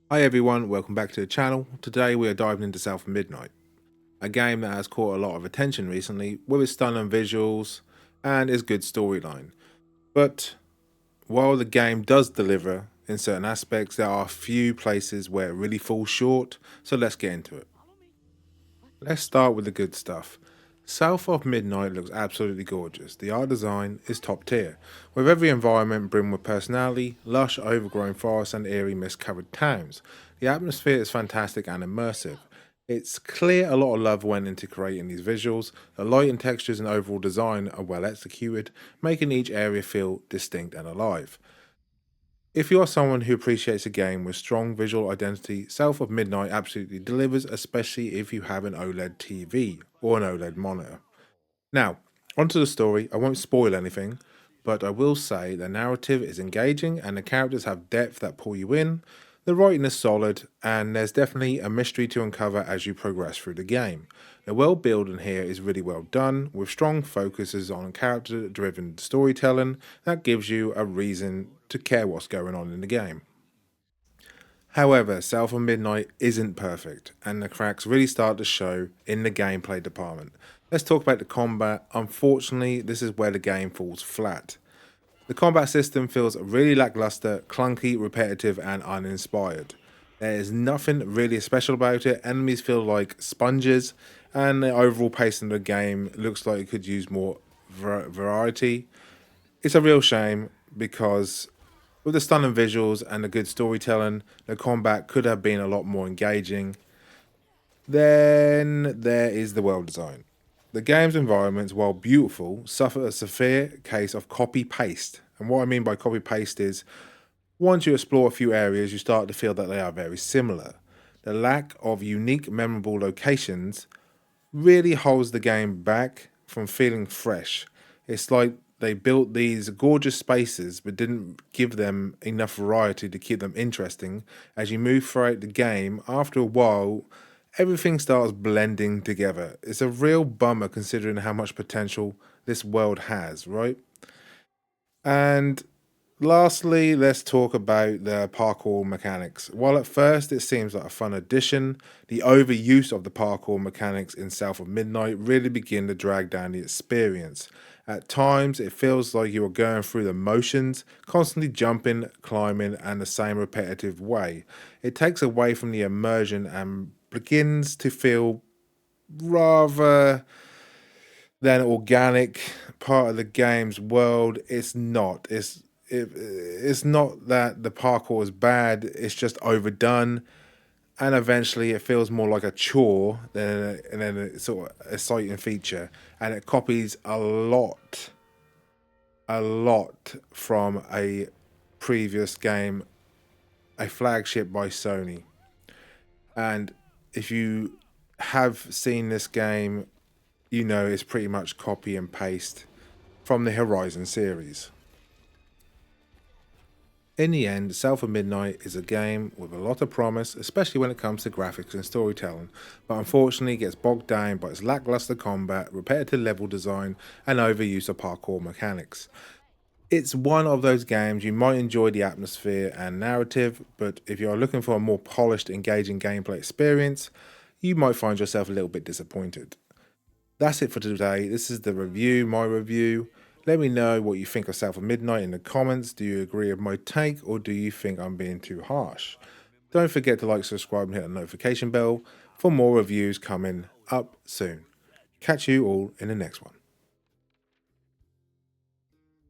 Hi everyone, welcome back to the channel. Today we are diving into South of Midnight, a game that has caught a lot of attention recently with its stunning visuals and its good storyline. But while the game does deliver in certain aspects, there are a few places where it really falls short, so let's get into it. Let's start with the good stuff. South of Midnight looks absolutely gorgeous. The art design is top tier, with every environment brimmed with personality, lush overgrown forests and eerie mist-covered towns. The atmosphere is fantastic and immersive. It's clear a lot of love went into creating these visuals. The light and textures and overall design are well executed, making each area feel distinct and alive. If you are someone who appreciates a game with strong visual identity, South of Midnight absolutely delivers, especially if you have an OLED TV or an OLED monitor. Now, onto the story. I won't spoil anything, but I will say the narrative is engaging and the characters have depth that pull you in. The writing is solid, and there's definitely a mystery to uncover as you progress through the game. The world building here is really well done, with strong focuses on character driven storytelling that gives you a reason to care what's going on in the game. However, South of Midnight isn't perfect, and the cracks really start to show in the gameplay department. Let's talk about the combat. Unfortunately, this is where the game falls flat. The combat system feels really lackluster, clunky, repetitive, and uninspired. There is nothing really special about it. Enemies feel like sponges, and the overall pace of the game looks like it could use more variety. It's a real shame because with the stunning visuals and the good storytelling, the combat could have been a lot more engaging. Then there is the world design. The game's environments, while beautiful, suffer a severe case of copy paste. And what I mean by copy paste is once you explore a few areas, you start to feel that they are very similar. The lack of unique, memorable locations really holds the game back from feeling fresh. It's like they built these gorgeous spaces but didn't give them enough variety to keep them interesting. As you move throughout the game, after a while, everything starts blending together. It's a real bummer considering how much potential this world has, right? And lastly, let's talk about the parkour mechanics. While at first it seems like a fun addition, the overuse of the parkour mechanics in South of Midnight really begin to drag down the experience. At times, it feels like you are going through the motions, constantly jumping, climbing, and the same repetitive way. It takes away from the immersion and begins to feel rather than organic part of the game's world. It's not. It's not that the parkour is bad. It's just overdone, and eventually it feels more like a chore than a sort of exciting feature. And it copies a lot from a previous game, a flagship by Sony. And if you have seen this game, you know it's pretty much copy and paste from the Horizon series. In the end, South of Midnight is a game with a lot of promise, especially when it comes to graphics and storytelling, but unfortunately gets bogged down by its lackluster combat, repetitive level design, and overuse of parkour mechanics. It's one of those games you might enjoy the atmosphere and narrative, but if you're looking for a more polished, engaging gameplay experience, you might find yourself a little bit disappointed. That's it for today. This is the review, my review. Let me know what you think of South of Midnight in the comments. Do you agree with my take or do you think I'm being too harsh? Don't forget to like, subscribe, and hit the notification bell for more reviews coming up soon. Catch you all in the next one.